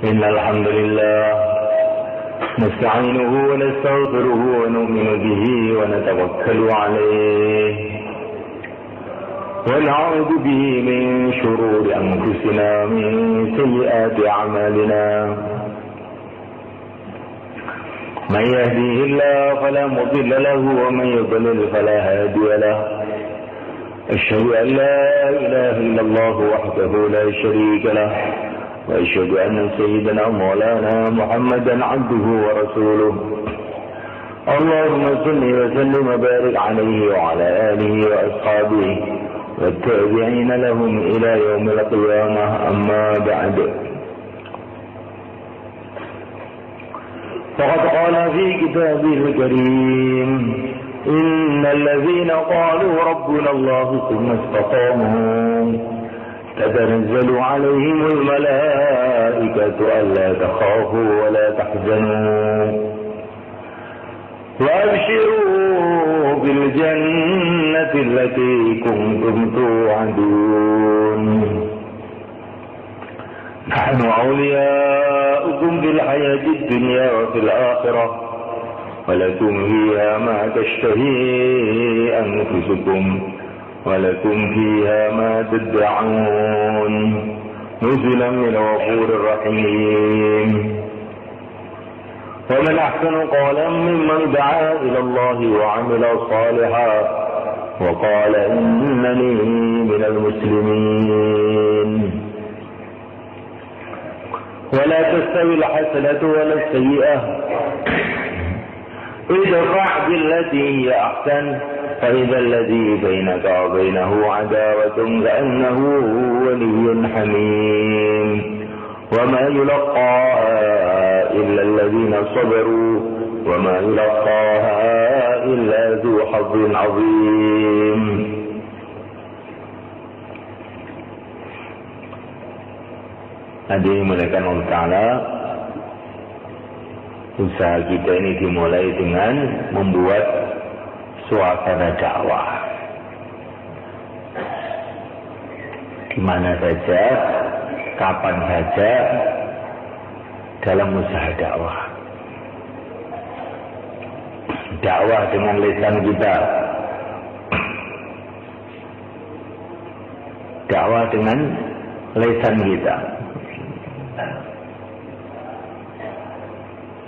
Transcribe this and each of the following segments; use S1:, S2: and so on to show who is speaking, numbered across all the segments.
S1: إن الحمد لله نستعينه ونستغفره ونؤمن به ونتوكل عليه ونعوذ به من شرور أنفسنا من سيئات أعمالنا من يهديه الله فلا مضل له ومن يضلل فلا هادي له أشهد أن لا إله إلا الله وحده لا شريك له وأشهد أن سيدنا مولانا محمدا عبده ورسوله اللهم صل وسلم وبارك عليه وعلى آله وأصحابه والتابعين لهم إلى يوم القيامة أما بعد فقد قال في كتابه الكريم إن الذين قالوا ربنا الله ثم استقاموا تتنزل عليهم الملائكة ألا تخافوا ولا تحزنوا وأبشروا بالجنة التي كنتم توعدون نحن أولياؤكم في الحياة الدنيا وفي الآخرة ولكم فيها ما تشتهي أنفسكم ولكم فيها ما تدعون نزلا من غفور رحيم ومن أحسن قولا ممن دعا إلى الله وعمل صالحا وقال إنني من المسلمين ولا تستوي الحسنة ولا السيئة ادفع بالتي هي أحسن فإذا الذي بينك وبينه عداوة كأنه ولي حميم وما يلقاها إلا الذين صبروا وما يلقاها إلا ذو حظ عظيم. Hadirin dimuliakan Allah Ta'ala, usaha kita ini dimulai dengan membuat suasana dakwah. Di mana saja, kapan saja dalam usaha dakwah. Dakwah dengan lisan kita. Dakwah dengan lisan kita.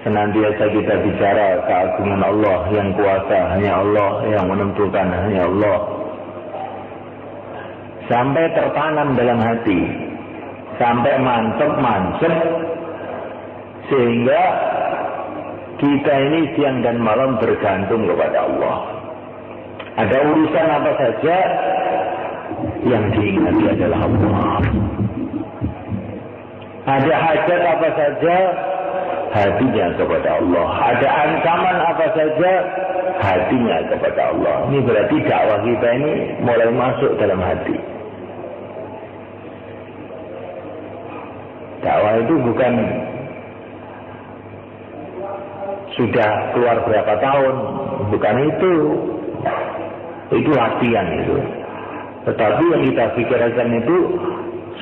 S1: Senantiasa kita bicara keagungan Allah yang kuasa, hanya Allah yang menentukan, hanya Allah. Sampai tertanam dalam hati, sampai mantep, sehingga kita ini siang dan malam bergantung kepada Allah. Ada urusan apa saja yang diingati adalah Allah. Ada hajat apa saja, hatinya kepada Allah. Ada ancaman apa saja, hatinya kepada Allah. Ini berarti dakwah kita ini mulai masuk dalam hati. Dakwah itu bukan sudah keluar berapa tahun, bukan itu. Itu latihan itu. Tetapi yang kita pikirkan itu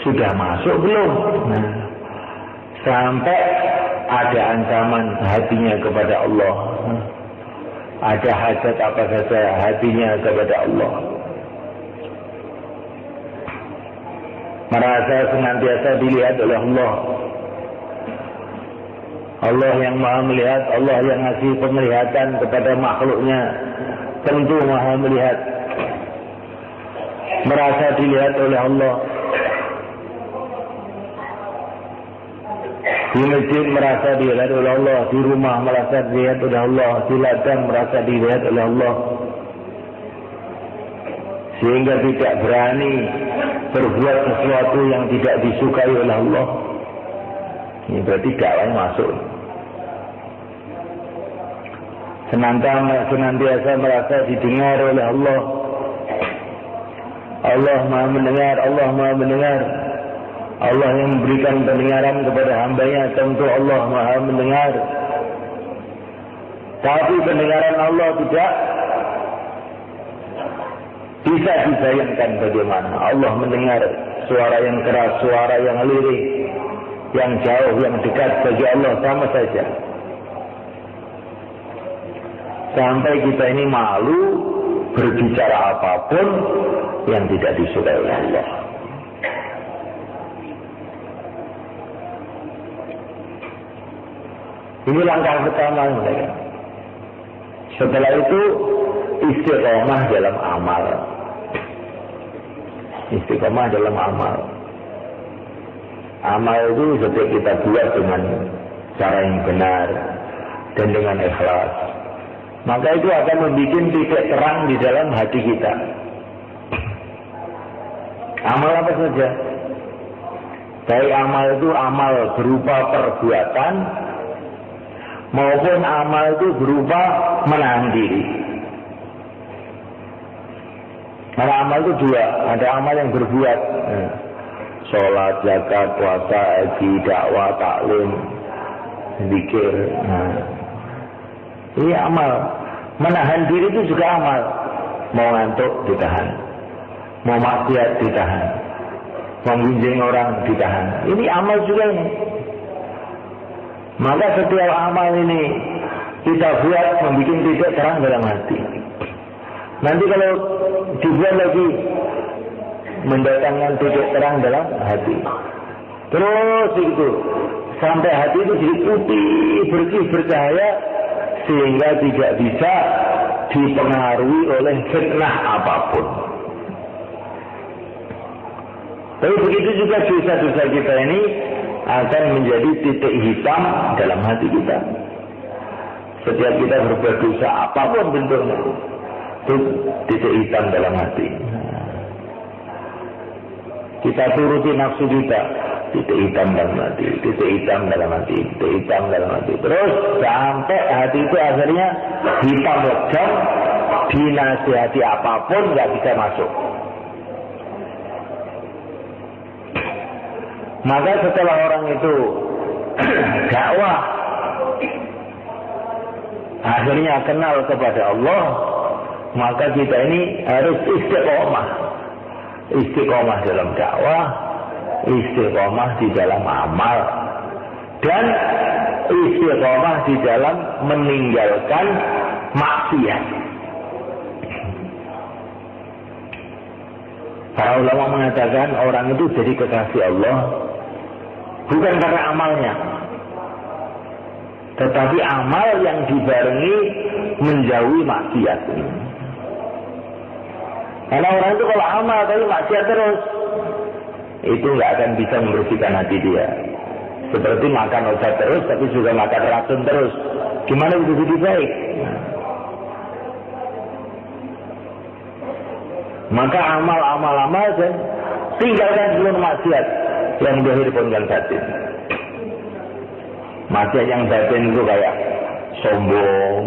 S1: sudah masuk belum? Nah, sampai ada ancaman hatinya kepada Allah. Ada hajat apa saja hatinya kepada Allah. Merasa senantiasa dilihat oleh Allah. Allah yang maha melihat, Allah yang ngasih penglihatan kepada makhluknya, tentu maha melihat. Merasa dilihat oleh Allah. Di masjid merasa dilihat oleh Allah, di rumah merasa dilihat oleh Allah, di ladang merasa dilihat oleh Allah, sehingga tidak berani berbuat sesuatu yang tidak disukai oleh Allah. Ini berarti dakwah masuk. Senantiasa merasa didengar oleh Allah. Allah maha mendengar, Allah maha mendengar. Allah yang memberikan pendengaran kepada hambanya, tentu Allah maha mendengar. Tapi pendengaran Allah tidak bisa dibayangkan bagaimana Allah mendengar suara yang keras, suara yang lirih, yang jauh, yang dekat bagi Allah sama saja. Sampai kita ini malu berbicara apapun yang tidak disukai oleh Allah. Ini langkah pertama mereka. Setelah itu istiqomah dalam amal. Istiqomah dalam amal. Amal itu setiap kita buat dengan cara yang benar dan dengan ikhlas, maka itu akan membuat titik terang di dalam hati kita. Amal apa saja? Baik amal itu amal berupa perbuatan maupun amal itu berupa menahan diri. Karena amal itu dua, ada amal yang berbuat, sholat, zakat, puasa, haji, dakwah, taklim, zikir. Ini amal. Menahan diri itu juga amal. Mau ngantuk ditahan, mau maksiat ditahan, mau gunjing orang ditahan. Ini amal juga ini. Maka setiap amal ini kita buat membuat titik terang dalam hati. Nanti kalau dibuat lagi mendatangkan titik terang dalam hati. Terus itu sampai hati itu jadi putih, bersih, bercahaya, sehingga tidak bisa dipengaruhi oleh fitnah apapun. Tapi begitu juga dosa-dosa kita ini akan menjadi titik hitam dalam hati kita. Setiap kita berbuat dosa apapun bentuknya, itu titik hitam dalam hati. Kita turuti nafsu kita, titik hitam dalam hati, titik hitam dalam hati, titik hitam dalam hati. Terus sampai hati itu akhirnya hitam legam, dinasihati apapun nggak bisa masuk. Maka setelah orang itu dakwah, akhirnya kenal kepada Allah, maka kita ini harus istiqomah. Istiqomah dalam dakwah, istiqomah di dalam amal, dan istiqomah di dalam meninggalkan maksiat. Para ulama mengatakan orang itu jadi kekasih Allah bukan karena amalnya, tetapi amal yang dibarengi menjauhi maksiat. Karena orang itu kalau amal tapi maksiat terus, itu nggak akan bisa membersihkan hati dia. Seperti makan obat terus tapi juga makan racun terus, gimana bisa jadi baik? Maka amal dan tinggalkan seluruh maksiat yang zahir pun dan batin. Maksiat yang batin itu kayak sombong,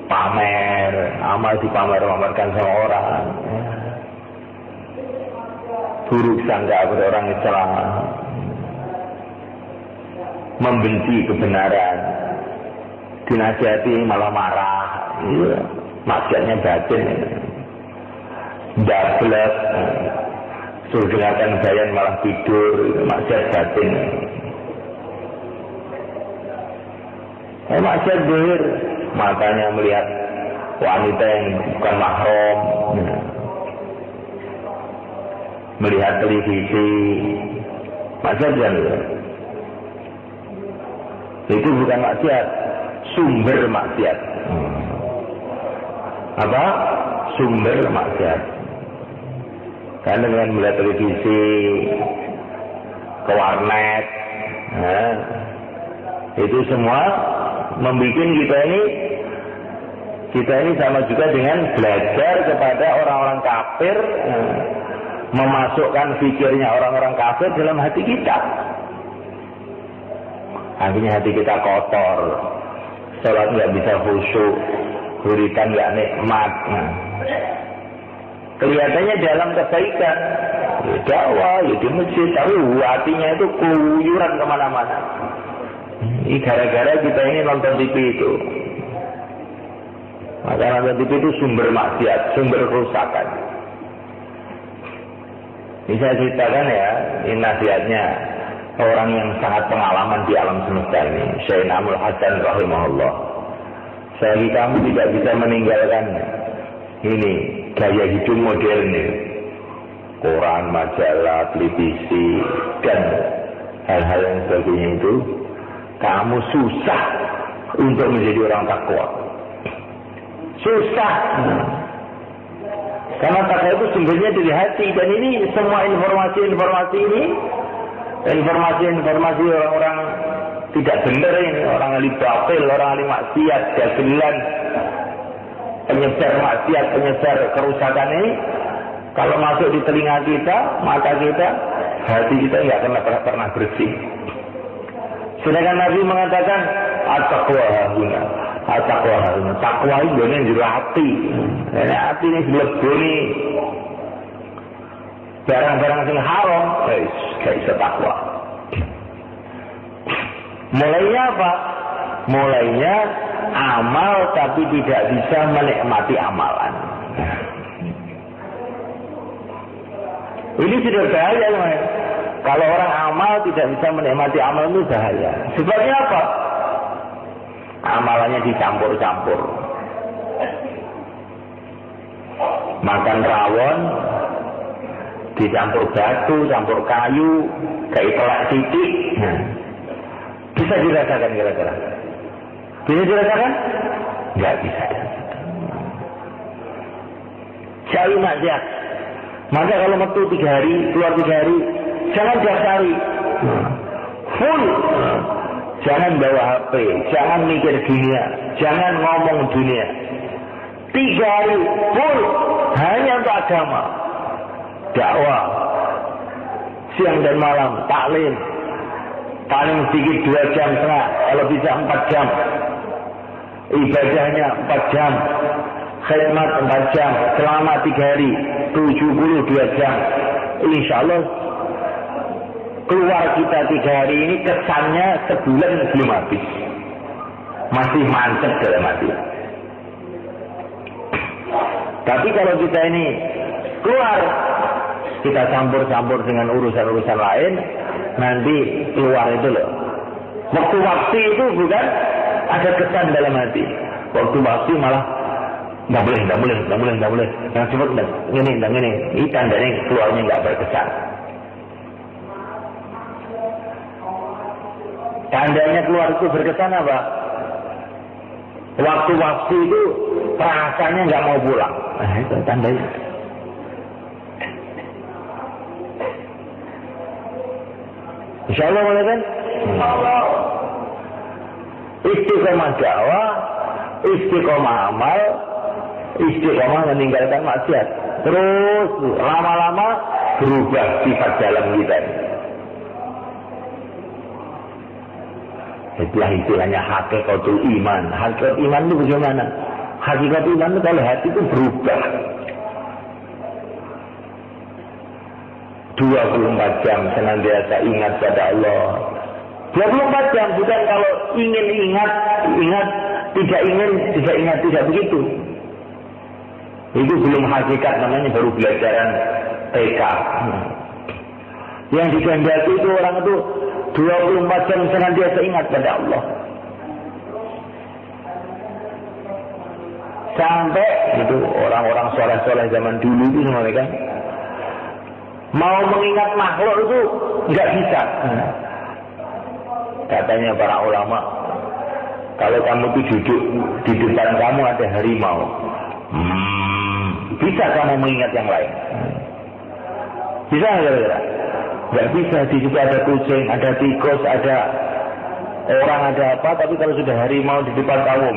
S1: pamer, amal dipamer-pamerkan sama orang, buruk sangka kepada orang Islam, membenci kebenaran, dinasihati malah marah. Maksiatnya batin, dablek, suruh dengarkan bayan malah tidur, maksiat batin. Maksiat zahir, matanya melihat wanita yang bukan mahram, melihat televisi, maksiat zahir. Itu bukan maksiat, sumber maksiat. Apa? Sumber maksiat. Karena dengan melihat televisi, ke warnet, itu semua membuat kita ini sama juga dengan belajar kepada orang-orang kafir, memasukkan pikirnya orang-orang kafir dalam hati kita. Akhirnya hati kita kotor, sholat nggak bisa khusyuk, wiridan nggak nikmat. Kelihatannya dalam kebaikan, ya dakwah, ya di masjid, tapi hatinya itu keluyuran kemana-mana. Ini gara-gara kita ini nonton TV itu. Maka nonton TV itu sumber maksiat, sumber kerusakan. Ini saya ceritakan ya, ini nasihatnya orang yang sangat pengalaman di alam semesta ini, Syekh Namul Hasan rahimahullah. Saya kamu tidak bisa meninggalkan ini gaya hidup modern ini, koran, majalah, televisi, dan hal-hal yang sebagainya itu. Kamu susah untuk menjadi orang takwa. Susah. Karena takwa itu sumbernya dari hati. Dan ini semua informasi-informasi ini, informasi orang-orang tidak benar ini, orang ahli batil, orang ahli maksiat, jahilan, penyebar maksiat, penyebar kerusakan ini, kalau masuk di telinga kita, mata kita, hati kita nggak pernah bersih. Sedangkan Nabi mengatakan at-taqwa hahuna, at-taqwa hahuna. Takwa itu yang juru hati. Dan hati ini dileboni barang-barang yang haram, gak bisa takwa. Mulainya apa? Mulainya amal tapi tidak bisa menikmati amalan. Ini sudah bahaya, teman. Kalau orang amal tidak bisa menikmati amal itu bahaya. Sebabnya apa? Amalannya dicampur-campur. Makan rawon dicampur batu, campur kayu, kayak telak titik. Bisa dirasakan kira-kira? Bisa dirasakan? Nggak bisa. Jauh maksiat. Maka kalau metu 3 hari, keluar 3 hari, jangan daftari. Full. Jangan bawa HP, jangan mikir dunia, jangan ngomong dunia. 3 hari full hanya untuk agama, dakwah, siang dan malam, taklim, paling sedikit 2,5 jam, kalau bisa 4 jam, ibadahnya 4 jam, khidmat 4 jam, selama 3 hari, 72 jam. Insya Allah keluar kita 3 hari ini kesannya sebulan belum habis, masih mantep dalam hati. Tapi kalau kita ini keluar, kita campur-campur dengan urusan-urusan lain, nanti keluar itu loh. Waktu-waktu itu bukan ada kesan dalam hati. Waktu-waktu malah nggak boleh. Yang sebut ini. Ini tandanya keluarnya nggak berkesan. Tandanya keluar itu berkesan apa? Waktu-waktu itu rasanya nggak mau pulang. Nah, itu tandanya. Insya Allah boleh kan? Istiqomah dakwah, istiqomah amal, istiqomah meninggalkan maksiat. Terus lama-lama berubah sifat dalam kita. Itulah istilahnya hakikatul iman. Hakikat iman itu bagaimana? Hakikat iman itu kalau hati itu berubah. 24 jam senantiasa ingat pada Allah. 24 jam bukan kalau ingin ingat, tidak begitu. Itu belum hakikat, namanya baru belajaran TK. Yang dikehendaki itu orang itu 24 jam senantiasa ingat pada Allah. Sampai itu orang-orang soleh-soleh zaman dulu itu mereka mau mengingat makhluk itu nggak bisa. Katanya para ulama, kalau kamu itu duduk di depan kamu ada harimau, bisa kamu mengingat yang lain? Bisa nggak? Nggak bisa. Di situ ada kucing, ada tikus, ada orang, ada apa. Tapi kalau sudah harimau di depan kamu,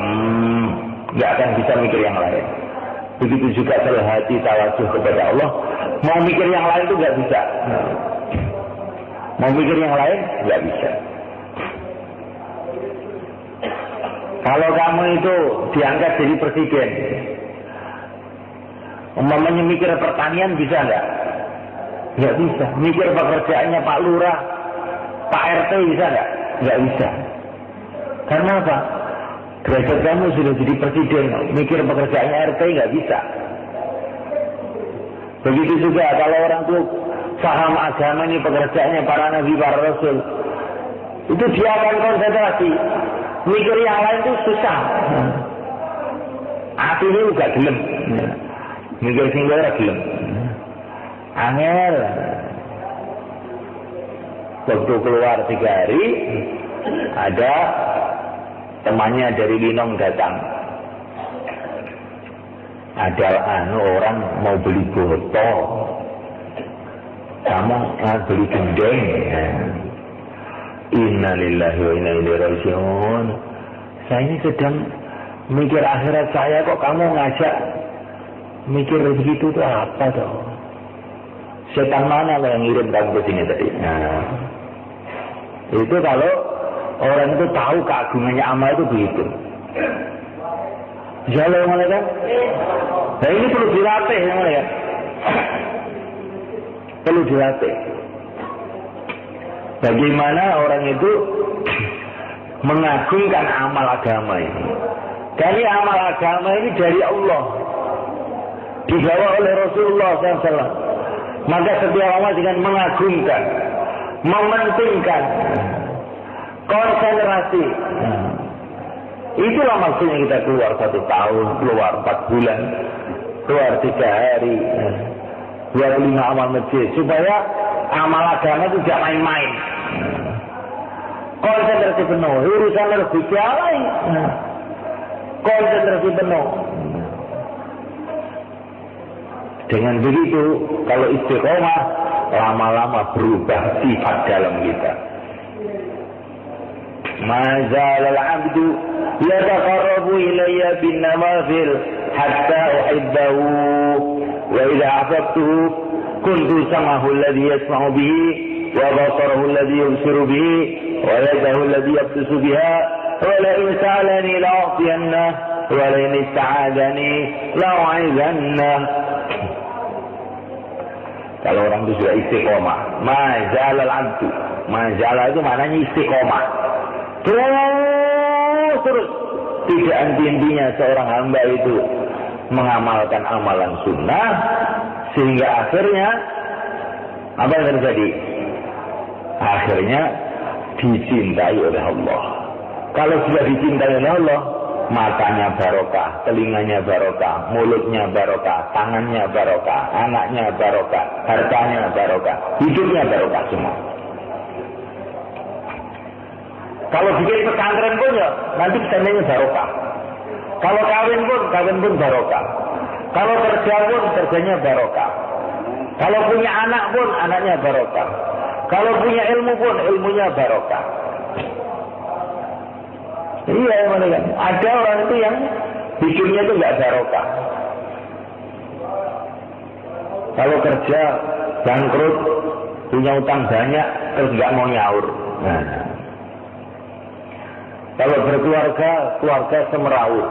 S1: nggak akan bisa mikir yang lain. Begitu juga kalau hati tawajuh kepada Allah, mau mikir yang lain itu nggak bisa. Mau mikir yang lain nggak bisa. Kalau kamu itu diangkat jadi presiden, umpamanya mikir pertanian bisa nggak? Nggak bisa. Mikir pekerjaannya Pak Lurah, Pak RT bisa nggak? Nggak bisa. Karena apa? Derajat kamu sudah jadi presiden, mikir pekerjaannya RT nggak bisa. Begitu juga kalau orang tuh Paham agama ini pekerjaannya para nabi, para rasul. Itu dia akan konsentrasi. Mikir yang lain itu susah. Hatinya juga gelem. Mikir singgah gelem. Angel. Waktu keluar 3 hari, ada temannya dari Linong datang. Ada orang mau beli botol. Kamu beli gendeng. Innalillahi wa inna ilaihi raji'un. Saya ini sedang mikir akhirat saya, kok kamu ngajak mikir begitu tuh apa toh? Setan mana yang ngirim kamu ke sini tadi? Nah, itu kalau orang itu tahu keagungannya amal itu begitu. Jalan mana kan? Nah ini perlu dilatih ya. Perlu dilatih. Bagaimana orang itu mengagungkan amal agama ini. Dari amal agama ini dari Allah, dibawa oleh Rasulullah SAW. Maka setiap amal dengan mengagungkan, mementingkan, konsentrasi. Itulah maksudnya kita keluar 1 tahun, keluar 4 bulan, keluar 3 hari, 25 amal masjid, supaya amal agama itu tidak main-main. Konsentrasi penuh, urusan lebih lain. Konsentrasi penuh. Dengan begitu, kalau istiqomah, lama-lama berubah sifat dalam kita. Mazalal abdu yataqarrabu ilayya bin nawafil hatta uhibbahu wa idza ahbabtuhu kuntu samahu alladhi yasma'u bihi wa basarahu alladhi yubsiru bihi wa yadahu alladhi yabtisu biha wa la in sa'alani la'u'tiyanna wa la in ista'adani la'u'izanna. Kalau orang itu sudah istiqomah, mazalal abdu, mazala itu maknanya istiqomah. Terus tidak henti-hentinya seorang hamba itu mengamalkan amalan sunnah, sehingga akhirnya apa yang terjadi? Akhirnya dicintai oleh Allah. Kalau sudah dicintai oleh Allah, matanya barokah, telinganya barokah, mulutnya barokah, tangannya barokah, anaknya barokah, hartanya barokah, hidupnya barokah semua. Kalau bikin pesantren pun ya, nanti pesantrennya barokah. Kalau kawin pun barokah. Kalau kerja pun kerjanya barokah. Kalau punya anak pun anaknya barokah. Kalau punya ilmu pun ilmunya barokah. Iya, kan? Ada orang itu yang hidupnya itu nggak barokah. Kalau kerja bangkrut, punya utang banyak, terus nggak mau nyaur. Nah. Kalau berkeluarga, keluarga semeraut.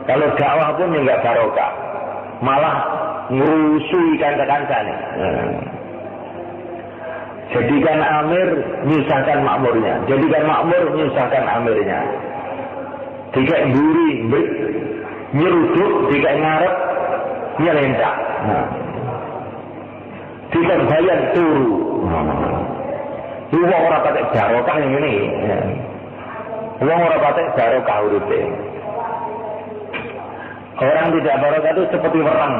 S1: Kalau dakwah pun nggak barokah, malah ngurusui kanca-kanca nih. Jadikan amir, nyusahkan makmurnya. Jadikan makmur, nyusahkan amirnya. Jika buri, nyeruduk, jika ngarep, nyelentak. Jika bayan turu. Uang orang patek barokah yang ini. Uang orang patek barokah urutnya. Orang tidak barokah itu seperti orang.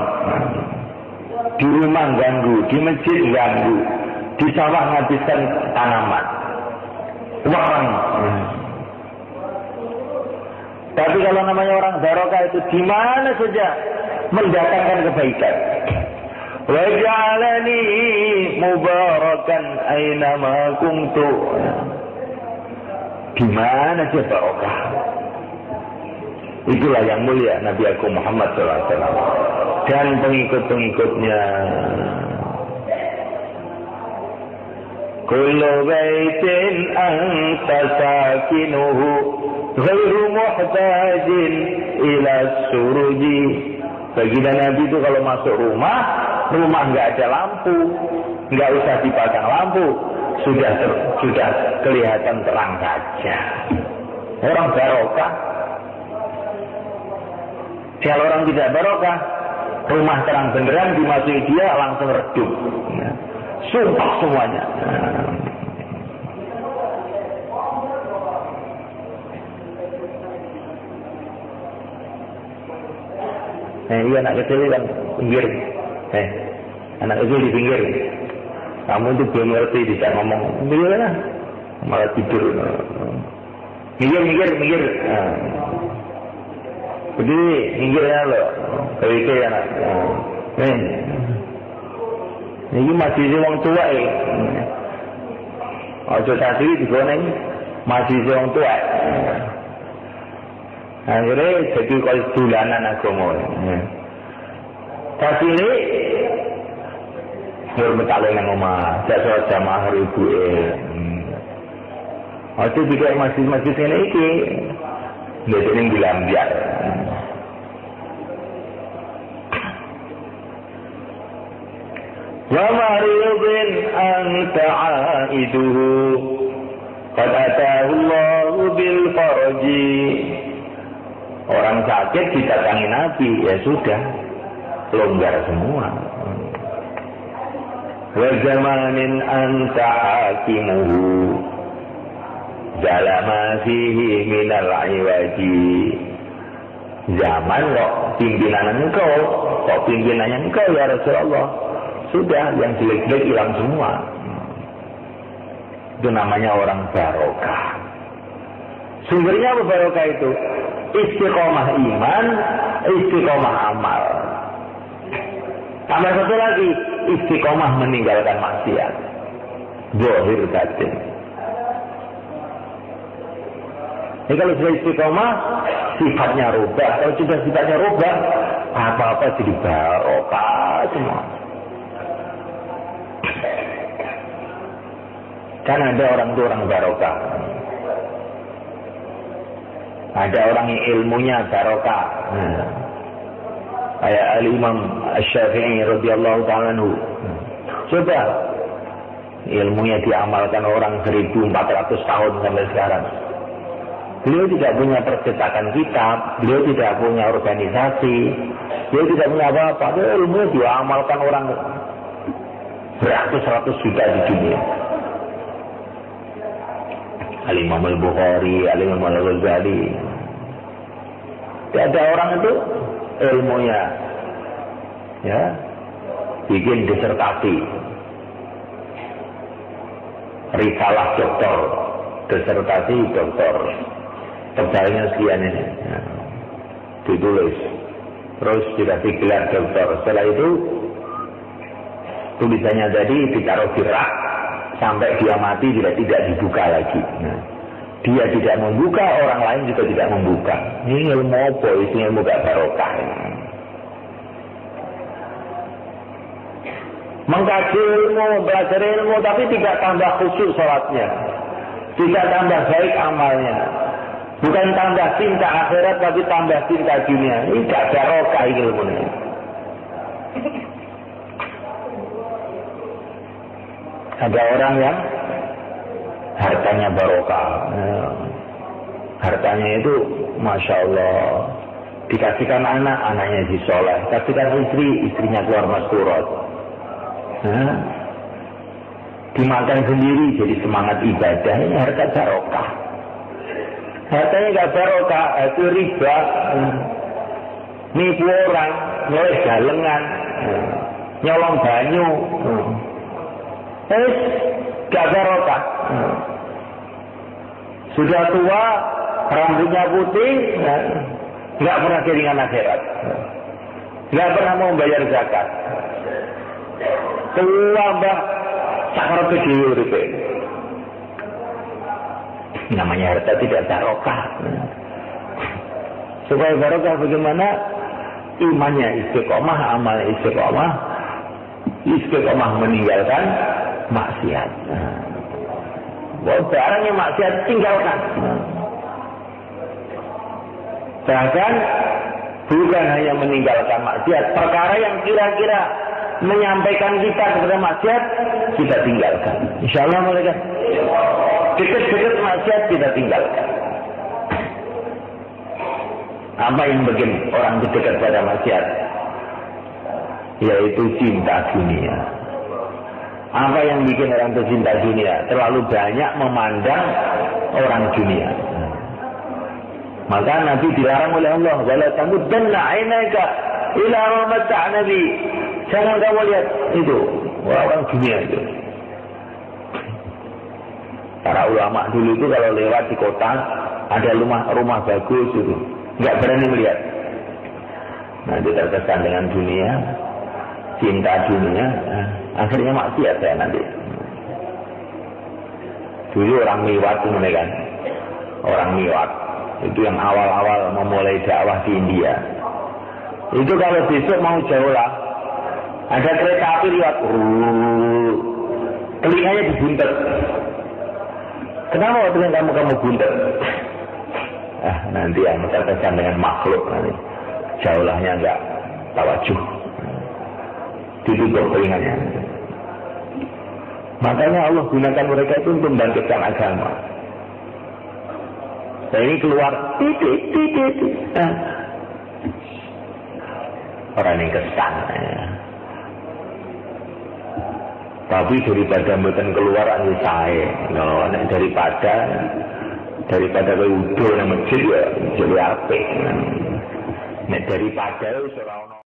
S1: Di rumah ganggu, di masjid ganggu, di sawah nghabiskan tanaman. Orang. Tapi kalau namanya orang barokah itu di mana saja mendatangkan kebaikan. Waj'alani mubarakan aynama kuntu. Gimana sih barokah? Itulah yang mulia Nabi Agung Muhammad SAW dan pengikut-pengikutnya. Kullu baitin anta sakinuhu ghairu muhtajin ila suruji. Baginda Nabi itu kalau masuk rumah nggak ada lampu, nggak usah dipasang lampu, sudah kelihatan terang saja. Orang barokah. Kalau orang tidak barokah, rumah terang benderang dimasuki dia langsung redup. Sumpah semuanya. Iya anak kecil kan pinggir. Anak kecil di pinggir. Kamu itu belum ngerti bisa ngomong. Pinggir lah. Malah tidur. Minggir. Jadi minggirnya loh. Kayak anak. Ini masih wong tua ya. Ojo tadi digoneng masih wong tua. Akhirnya jadi kalau dolanan agama. Tapi ini hormat kalian yang omah, jasa jamaah ibu. Ojo juga masjid-masjid ini iki, nggak sering dilambiar. Wa maridin anta aiduhu qad atahu Allahu bil farji. Orang sakit didatangi Nabi, ya sudah longgar semua. Wa zamanin anta hakimuhu zalama fihi minal iwaji. Zaman kok pimpinan engkau, kok pimpinannya engkau ya Rasulullah. Sudah, yang jelek-jelek hilang semua. Itu namanya orang barokah. Sumbernya apa barokah itu? Istiqomah iman, istiqomah amal. Tambah satu lagi, istiqomah meninggalkan maksiat. Zahir batin. Ini kalau sudah istiqomah, sifatnya rubah. Kalau sudah sifatnya rubah, apa-apa jadi barokah semua. Kan ada orang itu orang barokah. Ada orang yang ilmunya barokah. Kayak Al-Imam Asy-Syafi'i radhiyallahu ta'ala anhu. Coba ilmunya diamalkan orang 1400 tahun sampai sekarang. Beliau tidak punya percetakan kitab, beliau tidak punya organisasi, beliau tidak punya apa-apa. Ilmunya diamalkan orang beratus-ratus juta di dunia. Al-Imam Al-Bukhari, Al-Imam Al-Ghazali. Ada orang itu ilmunya ya bikin disertasi, risalah doktor, disertasi doktor, tebalnya sekian ini, ya. Ditulis, terus dikasih gelar doktor. Setelah itu tulisannya tadi ditaruh di rak sampai dia mati tidak dibuka lagi. Dia tidak membuka, orang lain juga tidak membuka. Ini ilmu apa? Ini ilmu gak barokah. Mengkaji ilmu, belajar ilmu, tapi tidak tambah khusyuk sholatnya, tidak tambah baik amalnya. Bukan tambah cinta akhirat, tapi tambah cinta dunia. Ini gak barokah ilmu ini. Ada orang yang hartanya barokah, hartanya itu Masya Allah, dikasihkan anak, anaknya jadi soleh, kasihkan istri, istrinya keluar maskurat, dimakan sendiri jadi semangat ibadah. Ini harta barokah. Hartanya gak barokah, itu riba, nipu orang, nyoleh galengan, nyolong banyu, gak barokah. Sudah tua, rambutnya putih, nggak pernah kelingan akhirat, nggak pernah mau bayar zakat. Tua mbak, sakar kejiwa itu. Namanya harta tidak barokah. Supaya barokah bagaimana? Imannya istiqomah, amalnya istiqomah, istiqomah meninggalkan maksiat. Barang yang maksiat tinggalkan. Bahkan bukan hanya meninggalkan maksiat, perkara yang kira-kira menyampaikan kita kepada maksiat kita tinggalkan. Insyaallah mereka dekat-dekat maksiat kita tinggalkan. Apa yang bikin orang dekat pada maksiat? yaitu cinta dunia. Apa yang bikin orang itu cinta dunia? Terlalu banyak memandang orang dunia. Maka Nabi dilarang oleh Allah, wala tamuddanna 'ainaka ila ma mata'na bi. Jangan kamu lihat itu orang dunia itu. Para ulama dulu itu kalau lewat di kota ada rumah bagus itu, nggak berani melihat. Nanti terkesan dengan dunia, cinta dunia, akhirnya maksiat saya nanti. Dulu orang Miwat itu kan, orang Miwat itu yang awal-awal memulai dakwah di India. Itu kalau besok mau jauh lah, ada kereta api lewat, telinganya dibuntet. Kenapa waktu kamu buntet? Nanti yang terkesan dengan makhluk nanti. Jaulahnya enggak tawajuh. Ditutup telinganya. Makanya Allah gunakan mereka itu untuk membangkitkan agama. Nah ini keluar titik. Orang yang kesan. Tapi daripada mboten keluar anu sae. Daripada kowe udo nang masjid ya jadi apik. Nek daripada wis ora ono